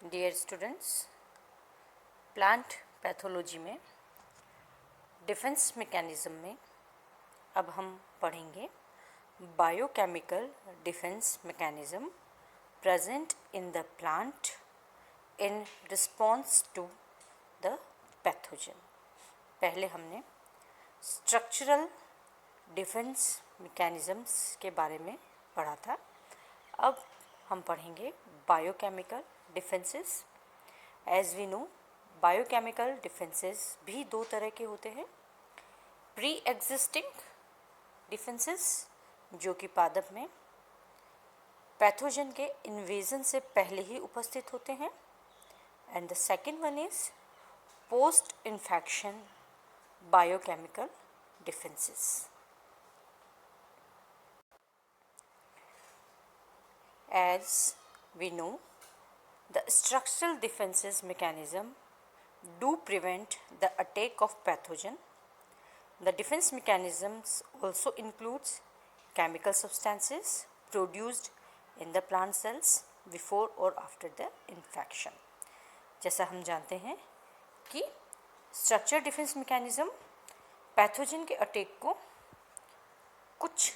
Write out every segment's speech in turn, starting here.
Dear students, plant pathology में defence mechanism में अब हम पढ़ेंगे biochemical defence mechanism present in the plant in response to the pathogen. पहले हमने स्ट्रक्चरल डिफेंस मैकेनिज्म्स के बारे में पढ़ा था। अब हम पढ़ेंगे biochemical defences. As we know, biochemical defences भी दो तरह के होते हैं। प्री एग्जिस्टिंग डिफेंसेस, जो कि पादप में पैथोजन के इन्वेजन से पहले ही उपस्थित होते हैं, and the second one is post infection biochemical defences. As we know, the structural defenses mechanism do prevent the attack of pathogen. The defense mechanisms also includes chemical substances produced in the plant cells before or after the infection. जैसा हम जानते हैं कि structure defence mechanism pathogen के attack को कुछ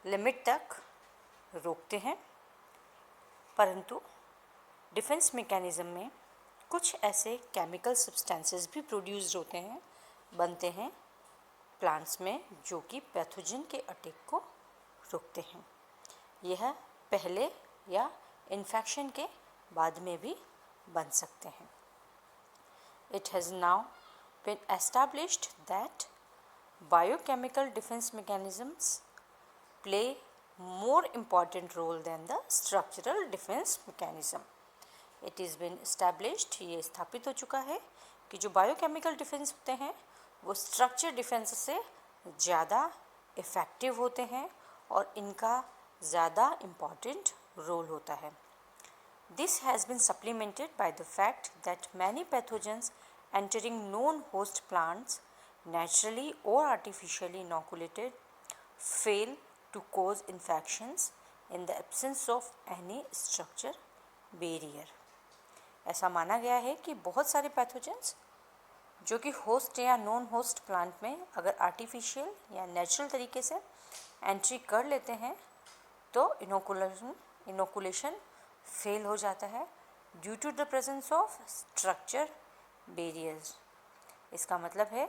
limit तक रोकते हैं, परंतु डिफेंस मैकेनिज्म में कुछ ऐसे केमिकल सब्सटेंसेस भी प्रोड्यूस्ड होते हैं, बनते हैं प्लांट्स में, जो कि पैथोजन के अटैक को रोकते हैं। यह पहले या इन्फेक्शन के बाद में भी बन सकते हैं। It has now been established that biochemical defence mechanisms play more important role than the structural defense mechanism. It is been established, ये स्थापित हो चुका है कि जो बायोकेमिकल डिफेंस होते हैं वो स्ट्रक्चर डिफेंस से ज़्यादा इफ़ेक्टिव होते हैं और इनका ज़्यादा इम्पॉर्टेंट रोल होता है। This has been supplemented by the fact that many pathogens entering known host plants, naturally or artificially inoculated, fail to cause infections in the absence of any structure barrier. ऐसा माना गया है कि बहुत सारे pathogens जो कि होस्ट या नॉन होस्ट प्लांट में अगर आर्टिफिशियल या नेचुरल तरीके से एंट्री कर लेते हैं तो इनोकुलेशन फेल हो जाता है due to the presence of structure barriers. इसका मतलब है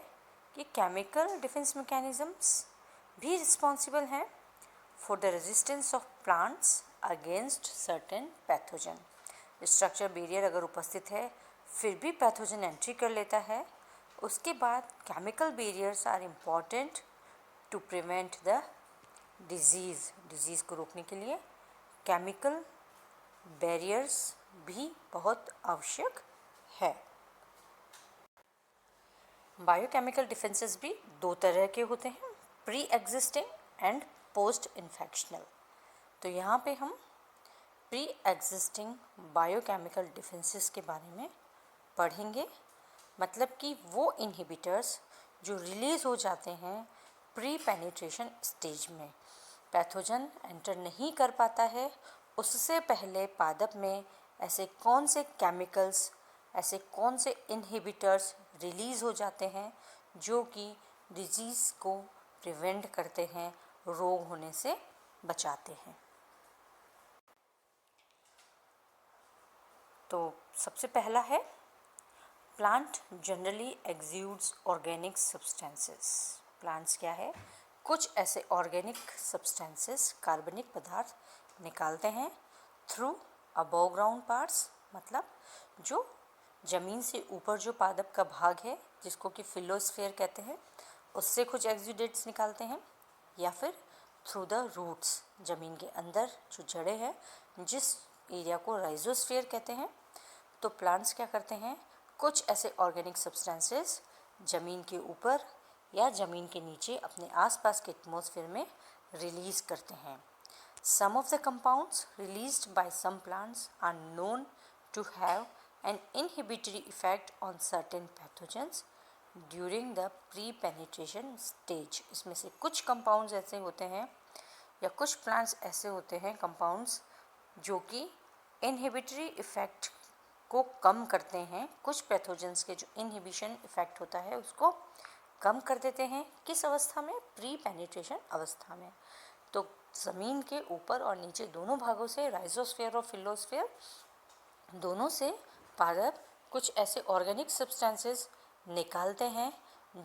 कि केमिकल डिफेंस मैकेनिज्म्स भी रिस्पॉन्सिबल हैं for the resistance of plants against certain pathogen. Structure barrier अगर उपस्थित है फिर भी पैथोजन एंट्री कर लेता है, उसके बाद chemical barriers are important to prevent the disease को रोकने के लिए केमिकल बैरियर्स भी बहुत आवश्यक है। बायोकेमिकल डिफेंसेस भी दो तरह के होते हैं, pre existing and post infectional. तो यहाँ पे हम प्री एग्जिस्टिंग बायोकेमिकल डिफेंसेस के बारे में पढ़ेंगे, मतलब कि वो इनहिबिटर्स जो रिलीज़ हो जाते हैं प्री पेनिट्रेशन स्टेज में, पैथोजन एंटर नहीं कर पाता है उससे पहले पादप में ऐसे कौन से केमिकल्स, ऐसे कौन से इनहिबिटर्स रिलीज़ हो जाते हैं जो कि डिजीज़ को प्रिवेंट करते हैं, रोग होने से बचाते हैं। तो सबसे पहला है plant generally exudes organic substances. Plants क्या है? कुछ ऐसे ऑर्गेनिक सब्सटेंसेस, कार्बनिक पदार्थ निकालते हैं थ्रू अबव ग्राउंड पार्ट्स, मतलब जो ज़मीन से ऊपर जो पादप का भाग है जिसको कि फिलोस्फेयर कहते हैं, उससे कुछ एक्सूडेट्स निकालते हैं, या फिर थ्रू द रूट्स, ज़मीन के अंदर जो जड़ें हैं जिस एरिया को राइजोस्फीयर कहते हैं। तो प्लांट्स क्या करते हैं, कुछ ऐसे ऑर्गेनिक सब्सटेंसेस ज़मीन के ऊपर या ज़मीन के नीचे अपने आसपास के एटमॉस्फेयर में रिलीज़ करते हैं। Some of the compounds released by some plants are known to have an inhibitory effect on certain pathogens during the pre penetration stage. इसमें से कुछ कंपाउंड्स ऐसे होते हैं या कुछ प्लांट्स ऐसे होते हैं कंपाउंड्स जो कि इनहिबिटरी इफ़ेक्ट को कम करते हैं। कुछ पैथोजेंस के जो इनहिबिशन इफ़ेक्ट होता है उसको कम कर देते हैं। किस अवस्था में? प्री पेनिट्रेशन अवस्था में। तो ज़मीन के ऊपर और नीचे दोनों भागों से, राइजोस्फीयर और फिलोस्फीयर दोनों से पादप कुछ ऐसे ऑर्गेनिक सब्सटेंसेस निकालते हैं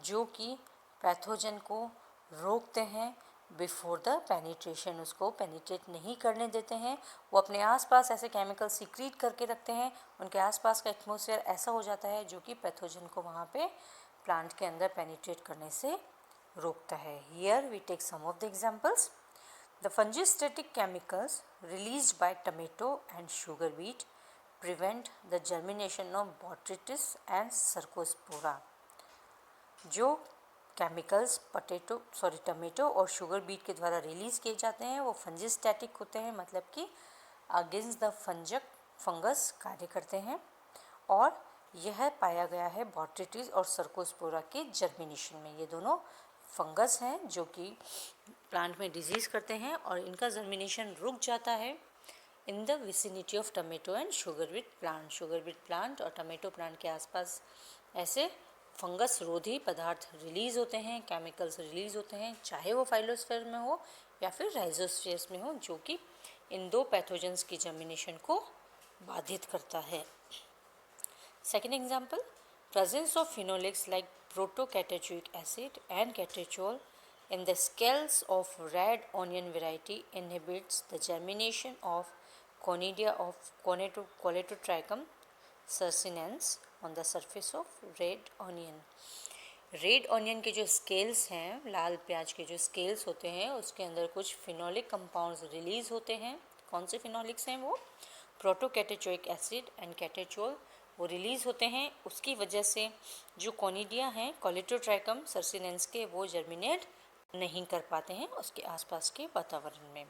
जो कि पैथोजन को रोकते हैं बिफोर द पेनिट्रेशन, उसको पेनिट्रेट नहीं करने देते हैं। वो अपने आसपास ऐसे केमिकल सीक्रेट करके रखते हैं, उनके आसपास का एटमॉस्फेयर ऐसा हो जाता है जो कि पैथोजन को वहाँ पे प्लांट के अंदर पेनिट्रेट करने से रोकता है। Here we take some of the examples. The fungistatic chemicals released by tomato and sugar beet prevent the germination of botrytis and cercospora। जो केमिकल्स टमेटो और शुगर बीट के द्वारा रिलीज़ किए जाते हैं वो फंजिस्टैटिक होते हैं, मतलब कि अगेंस्ट द फंगस कार्य करते हैं। और यह पाया गया है बॉट्रिटिस और सर्कोस्पोरा के जर्मिनेशन में। ये दोनों फंगस हैं जो कि प्लांट में डिजीज़ करते हैं और इनका जर्मिनेशन रुक जाता है in the vicinity of tomato and sugar beat plant. Sugar beet plant और टमेटो प्लांट के आसपास ऐसे फंगस रोधी पदार्थ रिलीज़ होते हैं, केमिकल्स रिलीज़ होते हैं, चाहे वो फाइलोस्फेयर में हो या फिर राइजोस्फेयर में हो, जो कि इन दो पैथोजेंस की जर्मिनेशन को बाधित करता है। Second example, presence of phenolics like protocatechuic acid and catechol in the scales of red onion variety inhibits the germination of conidia of Colletotrichum cercinans on the surface of red onion। Red onion के जो scales हैं, लाल प्याज के जो scales होते हैं, उसके अंदर कुछ फिनोलिक कंपाउंड्स रिलीज़ होते हैं। कौन से फिनोलिक्स हैं वो? प्रोटोकैटेचोइक एसिड एंड कैटेचोल, वो रिलीज़ होते हैं। उसकी वजह से जो कोनिडिया हैं कोलेटोट्राइकम सर्सिनेंस के, वो जर्मिनेट नहीं कर पाते हैं उसके आसपास के वातावरण में।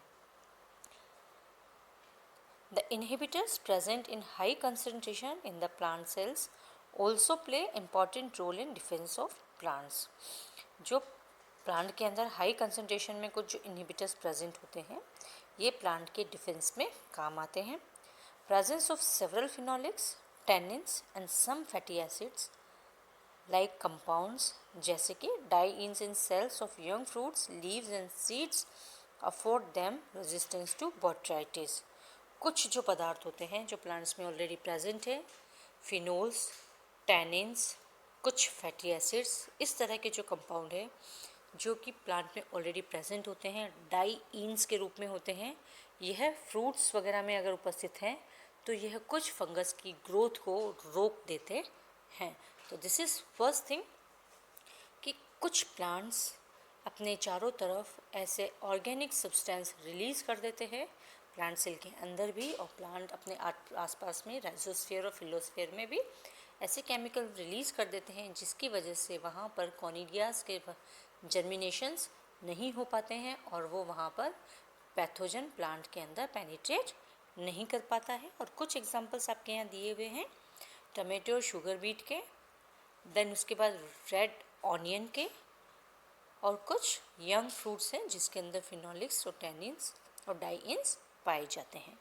The inhibitors present in high concentration in the plant cells also play important role in defense of plants। जो प्लांट के अंदर हाई कंसंट्रेशन में कुछ जो इनहिबिटर्स प्रेजेंट होते हैं, ये प्लांट के डिफेंस में काम आते हैं। Presence of several phenolics, tannins and some fatty acids like compounds जैसे कि dienes in cells of young fruits, leaves and seeds afford them resistance to botrytis. कुछ जो पदार्थ होते हैं जो प्लांट्स में ऑलरेडी प्रेजेंट है, फिनोल्स, टैनिन्स, कुछ फैटी एसिड्स, इस तरह के जो कंपाउंड है जो कि प्लांट में ऑलरेडी प्रेजेंट होते हैं, डाइइन्स के रूप में होते हैं, यह फ्रूट्स वगैरह में अगर उपस्थित हैं तो यह कुछ फंगस की ग्रोथ को रोक देते हैं। तो दिस इज़ फर्स्ट थिंग कि कुछ प्लांट्स अपने चारों तरफ ऐसे ऑर्गेनिक सब्सटेंस रिलीज़ कर देते हैं, प्लांट सेल के अंदर भी और प्लांट अपने आसपास में राइजोस्फीयर और फिलोस्फीयर में भी ऐसे केमिकल रिलीज़ कर देते हैं जिसकी वजह से वहाँ पर कॉनिडियाज के जर्मिनेशंस नहीं हो पाते हैं और वो वहाँ पर पैथोजन प्लांट के अंदर पेनिट्रेट नहीं कर पाता है। और कुछ एग्जांपल्स आपके यहाँ दिए हुए हैं टमेटो, शुगर बीट के, देन उसके बाद रेड ऑनियन के, और कुछ यंग फ्रूट्स हैं जिसके अंदर फिनोलिक्स और टैनिन्स और डाइइन्स पाए जाते हैं।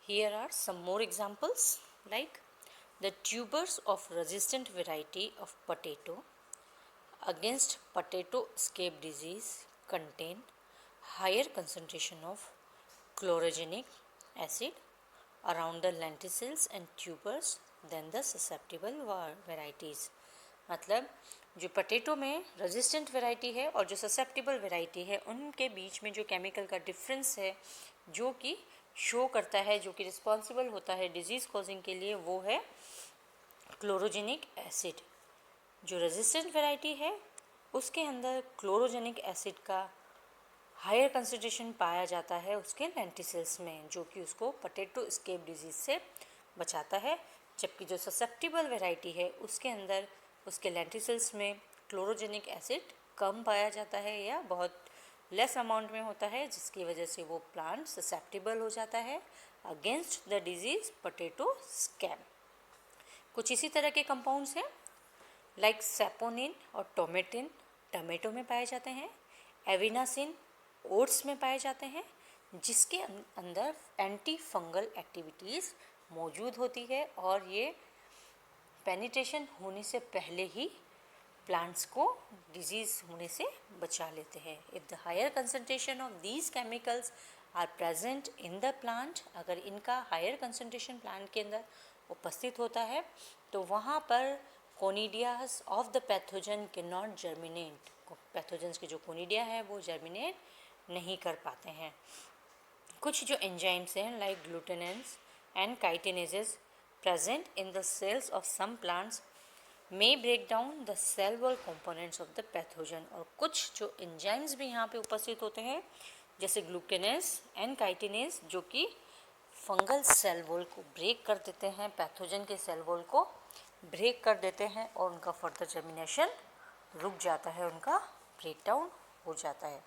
Here are some more examples like the tubers of resistant variety of potato against potato scape disease contain higher concentration of chlorogenic acid around the lenticels and tubers than the susceptible varieties। मतलब जो potato में resistant variety है और जो susceptible variety है, उनके बीच में जो केमिकल का डिफरेंस है जो कि शो करता है, जो कि रिस्पॉन्सिबल होता है डिजीज़ कॉजिंग के लिए, वो है क्लोरोजेनिक एसिड। जो रेजिस्टेंट वैरायटी है उसके अंदर क्लोरोजेनिक एसिड का हायर कंसंट्रेशन पाया जाता है उसके लेंटिसेल्स में, जो कि उसको पोटैटो स्केप डिजीज़ से बचाता है। जबकि जो ससेप्टिबल वैरायटी है उसके अंदर उसके लेंटिसेल्स में क्लोरोजेनिक एसिड कम पाया जाता है या बहुत लेस अमाउंट में होता है, जिसकी वजह से वो प्लांट ससेप्टिबल हो जाता है against the disease potato scab. कुछ इसी तरह के कंपाउंड्स हैं लाइक सैपोनिन और टोमेटिन टमेटो में पाए जाते हैं, एविनासिन ओट्स में पाए जाते हैं, जिसके अंदर एंटी फंगल एक्टिविटीज़ मौजूद होती है और ये पेनिट्रेशन होने से पहले ही प्लांट्स को डिजीज़ होने से बचा लेते हैं. If the higher concentration of these chemicals are present in the plant, अगर इनका हायर कंसनट्रेशन प्लांट के अंदर उपस्थित होता है तो वहाँ पर कोनिडियाज ऑफ द पैथोजन के नॉट जर्मिनेट, पैथोजन्स के जो कोनिडिया है वो जर्मिनेट नहीं कर पाते हैं. कुछ जो एंजाइम्स हैं like glucanases and chitinases present in the cells of some plants may break down the cell wall components of the pathogen. और कुछ जो एंजाइम्स भी यहाँ पे उपस्थित होते हैं जैसे ग्लूकेनेस एंड काइटिनेज जो कि फंगल सेल वॉल को ब्रेक कर देते हैं, पैथोजन के सेल वॉल को ब्रेक कर देते हैं और उनका फर्दर जर्मिनेशन रुक जाता है, उनका ब्रेक डाउन हो जाता है.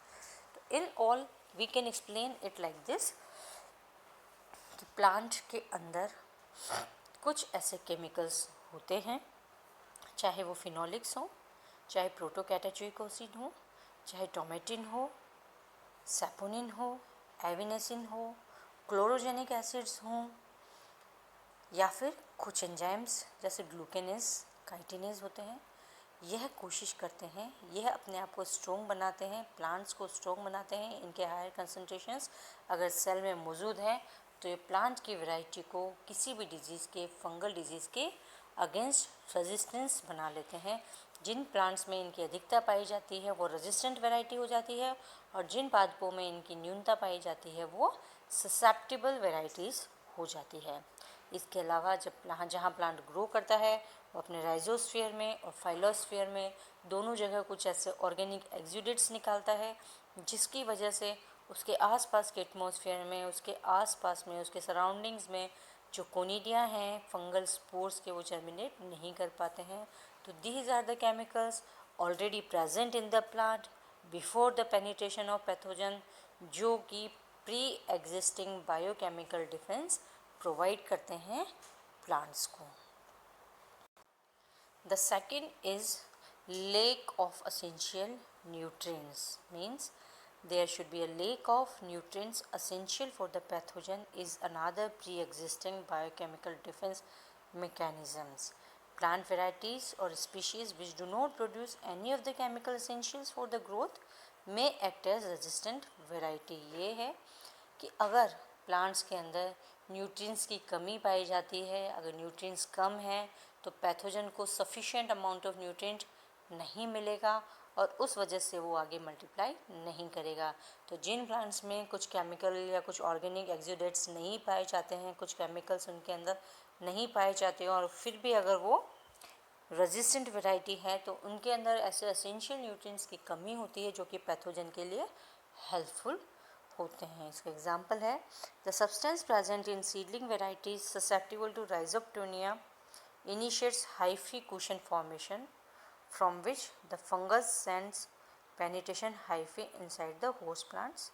तो in all we can explain it like this कि प्लांट के अंदर कुछ ऐसे केमिकल्स होते हैं, चाहे वो फिनोलिक्स हो, चाहे प्रोटोकैटाचुइक एसिड हो, चाहे टोमेटिन हो, सैपोनिन हो, एविनेसिन हो, क्लोरोजेनिक एसिड्स हों, या फिर कुछ एंजाइम्स जैसे ग्लूकेनेस, काइटिनेज होते हैं. यह कोशिश करते हैं, यह अपने आप को स्ट्रॉन्ग बनाते हैं, प्लांट्स को स्ट्रॉन्ग बनाते हैं. इनके हायर कंसनट्रेशंस अगर सेल में मौजूद हैं तो ये प्लांट की वैरायटी को किसी भी डिजीज़ के, फंगल डिजीज़ के अगेंस्ट रेजिस्टेंस बना लेते हैं. जिन प्लांट्स में इनकी अधिकता पाई जाती है वो रेजिस्टेंट वैरायटी हो जाती है और जिन पादपों में इनकी न्यूनता पाई जाती है वो ससेप्टिबल वैरायटीज़ हो जाती है. इसके अलावा जब जहाँ प्लांट ग्रो करता है वो अपने राइजोस्फीयर में और फाइलोस्फीयर में दोनों जगह कुछ ऐसे ऑर्गेनिक एक्सुडेट्स निकालता है जिसकी वजह से उसके आसपास के एटमॉस्फेयर में, उसके आसपास में, उसके सराउंडिंग्स में जो कोनिडिया हैं फंगल स्पोर्स के वो जर्मिनेट नहीं कर पाते हैं. तो these are the chemicals already present in the plant before the penetration of pathogen, जो कि pre existing biochemical defence provide करते हैं प्लांट्स को. The second is lack of essential nutrients. Means there should be a lack of nutrients essential for the pathogen is another pre-existing biochemical defense mechanisms. Plant varieties or species which do not produce any of the chemical essentials for the growth may act as resistant variety. ये है कि अगर plants के अंदर nutrients की कमी पाई जाती है, अगर न्यूट्रिएंट्स कम है तो पैथोजन को सफिशिएंट अमाउंट ऑफ न्यूट्रिएंट नहीं मिलेगा और उस वजह से वो आगे मल्टीप्लाई नहीं करेगा. तो जिन प्लांट्स में कुछ केमिकल या कुछ ऑर्गेनिक एक्सुडेट्स नहीं पाए जाते हैं, कुछ केमिकल्स उनके अंदर नहीं पाए जाते हैं और फिर भी अगर वो रेजिस्टेंट वैरायटी है तो उनके अंदर ऐसे एसेंशियल न्यूट्रिएंट्स की कमी होती है जो कि पैथोजन के लिए हेल्पफुल होते हैं. इसका एग्जांपल है the substance present in seedling varieties susceptible to rhizoctonia initiates hyphae cushion formation from which the fungus sends penetration hyphae inside the host plants.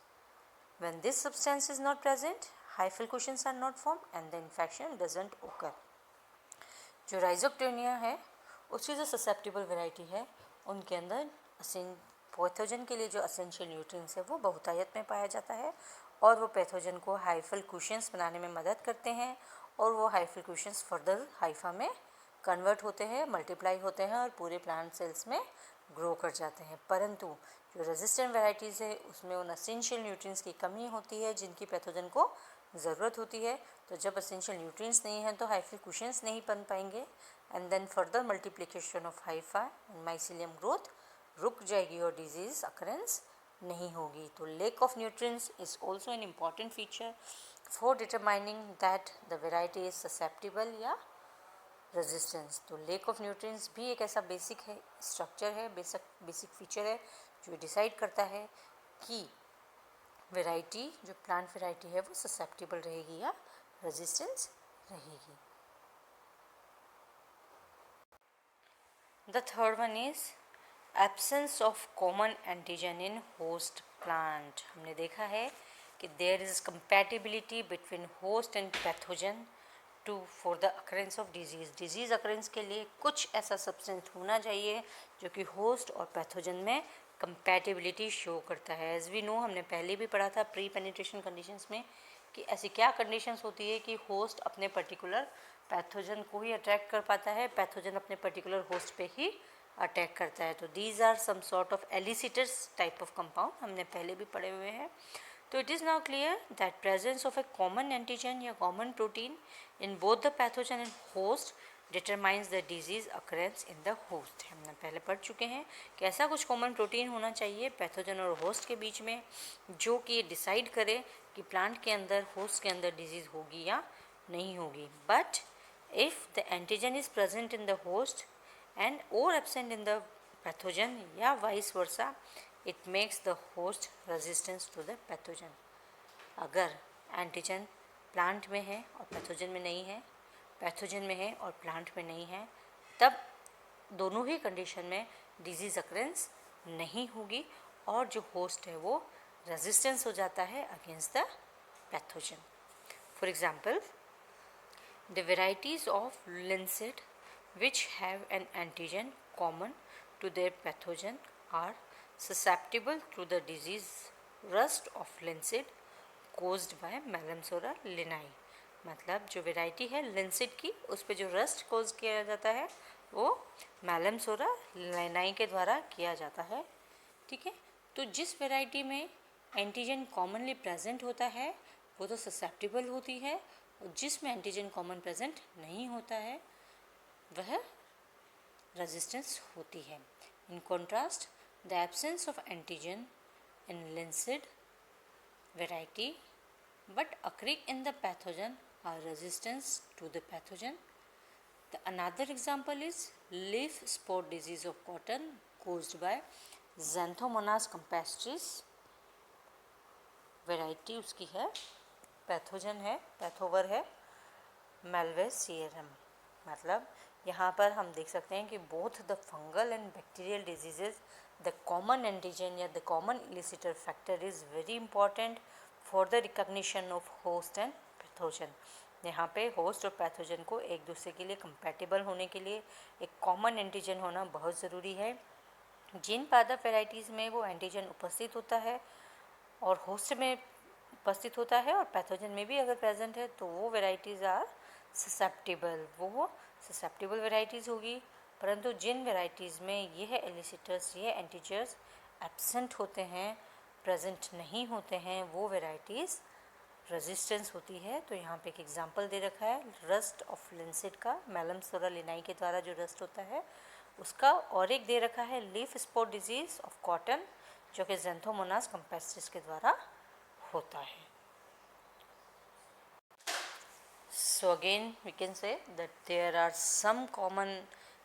When this substance is not present, hyphal cushions are not formed and the infection doesn't occur. जो राइजोप्टोनिया है उसकी जो susceptible variety है उनके अंदर pathogen के लिए जो असेंशियल न्यूट्रिएंट्स है वो बहुतायत में पाया जाता है और वो पैथोजन को हाइफल कुशंस बनाने में मदद करते हैं और वो हाइफल कुशंस फर्दर हाइफा में कन्वर्ट होते हैं, मल्टीप्लाई होते हैं और पूरे प्लांट सेल्स में ग्रो कर जाते हैं. परंतु जो रेजिस्टेंट वैरायटीज़ है उसमें उन असेंशियल न्यूट्रिएंट्स की कमी होती है जिनकी पैथोजन को ज़रूरत होती है. तो जब असेंशियल न्यूट्रिएंट्स नहीं हैं तो हाइफल कुशंस नहीं बन पाएंगे and then further multiplication of hypha and mycelium growth रुक जाएगी और डिजीज़ अकरेंस नहीं होगी. तो lack of nutrients is also an important feature for determining that the variety is susceptible या रेजिस्टेंस. तो लैक ऑफ न्यूट्रिएंट्स भी एक ऐसा बेसिक है, स्ट्रक्चर है, बेसिक फीचर है जो डिसाइड करता है कि वैरायटी जो प्लांट वैरायटी है वो ससेप्टिबल रहेगी या रेजिस्टेंस रहेगी. The third one is absence of common antigen in host plant. हमने देखा है कि there is compatibility between host and pathogen to for the occurrence of disease occurrence के लिए कुछ ऐसा सब्सटेंस होना चाहिए जो कि होस्ट और पैथोजन में कंपैटिबिलिटी शो करता है। एज वी नो, हमने पहले भी पढ़ा था प्री पेनिट्रेशन कंडीशंस में कि ऐसी क्या कंडीशंस होती है कि होस्ट अपने पर्टिकुलर पैथोजन को ही अटैक कर पाता है, पैथोजन अपने पर्टिकुलर होस्ट पे ही अटैक करता है। तो these are some sort of elicitors type of compound, हमने पहले भी पढ़े हुए हैं। तो it is now clear that presence of a common antigen या common protein in both the pathogen and host determines the disease occurrence in the host. हमने पहले पढ़ चुके हैं कि ऐसा कुछ कॉमन प्रोटीन होना चाहिए पैथोजन और होस्ट के बीच में जो कि डिसाइड करे कि प्लांट के अंदर, होस्ट के अंदर डिजीज़ होगी या नहीं होगी। But if the antigen is present in the host and और एब्सेंट इन द पैथोजन या vice versa, it makes the host resistance to the pathogen. अगर एंटीजन प्लांट में है और पैथोजन में नहीं है, पैथोजन में है और प्लांट में नहीं है, तब दोनों ही कंडीशन में डिजीज़ अकरेंस नहीं होगी और जो होस्ट है वो रेजिस्टेंस हो जाता है against the pathogen. For example, the varieties of linseed which have an antigen common to their pathogen are susceptible to the disease rust of linseed caused by Melamsora linai। मतलब जो variety है linseed की, उस पर जो rust कोज किया जाता है वो मैलमसोरा लिनाई के द्वारा किया जाता है। ठीक है, तो जिस वेराइटी में एंटीजन कॉमनली प्रेजेंट होता है वो तो ससेप्टिबल होती है, और जिसमें एंटीजन कॉमन प्रेजेंट नहीं होता है वह रेजिस्टेंस होती है। In contrast, the absence of antigen in linseed variety but occurring in the pathogen are resistance to the pathogen. The another example is leaf spot disease of cotton caused by Xanthomonas campestris। Variety उसकी है, pathogen है, पैथोवर है मेलवेसियरम। मतलब यहाँ पर हम देख सकते हैं कि both the fungal and bacterial diseases the common antigen या the common elicitor factor is very important for the recognition of host and pathogen. यहाँ पे होस्ट और पैथोजन को एक दूसरे के लिए कंपैटिबल होने के लिए एक कॉमन एंटीजन होना बहुत ज़रूरी है। जिन पादप वेराइटीज़ में वो एंटीजन उपस्थित होता है और होस्ट में उपस्थित होता है और पैथोजन में भी अगर प्रेजेंट है तो वो वेराइटीज़ आर ससेप्टिबल, वो ससेप्टिबल वेराइटीज़ होगी। परंतु जिन वेराइटीज़ में यह एलिसिटर्स, ये एंटीजर्स एब्सेंट होते हैं, प्रेजेंट नहीं होते हैं, वो वेराइटीज़ रेजिस्टेंस होती है। तो यहाँ पे एक एग्जांपल दे रखा है रस्ट ऑफ लिंसिड का, मैलमसोरा लिनाई के द्वारा जो रस्ट होता है उसका, और एक दे रखा है leaf spot disease of cotton जो कि ज़ैंथोमोनास कैम्पेस्ट्रिस के द्वारा होता है। So again we can say that there are some common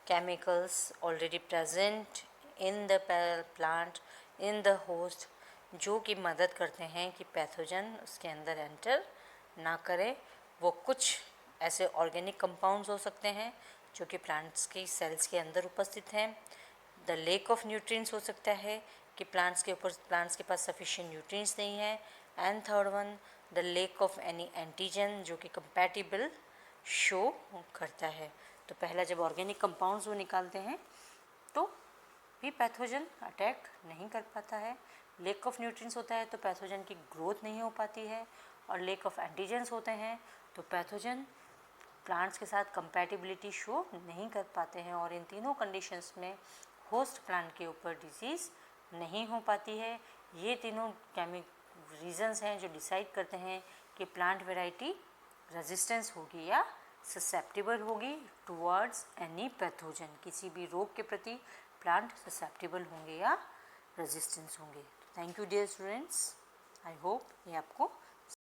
chemicals already present in the plant, in the host, जो कि मदद करते हैं कि पैथोजन उसके अंदर एंटर ना करे। वो कुछ ऐसे ऑर्गेनिक कंपाउंड्स हो सकते हैं जो कि प्लांट्स की सेल्स के अंदर उपस्थित हैं। द लेक ऑफ न्यूट्रिएंट्स हो सकता है कि प्लांट्स के पास सफिशिएंट न्यूट्रिएंट्स नहीं है। And third one, the lake of any antigen जो कि कंपैटिबल शो करता है। तो पहला, जब ऑर्गेनिक कंपाउंड्स वो निकालते हैं तो भी पैथोजन अटैक नहीं कर पाता है। लेक ऑफ न्यूट्रिएंट्स होता है तो पैथोजन की ग्रोथ नहीं हो पाती है, और लेक ऑफ एंटीजन्स होते हैं तो पैथोजन प्लांट्स के साथ कंपैटिबिलिटी शो नहीं कर पाते हैं। और इन तीनों कंडीशंस में होस्ट प्लांट के ऊपर डिजीज़ नहीं हो पाती है। ये तीनों रीजंस हैं जो डिसाइड करते हैं कि प्लांट वेराइटी रेजिस्टेंस होगी या ससेप्टिबल होगी टुवर्ड्स एनी पैथोजन। किसी भी रोग के प्रति प्लांट ससेप्टिबल होंगे या रेजिस्टेंस होंगे। Thank you dear students, I hope ये आपको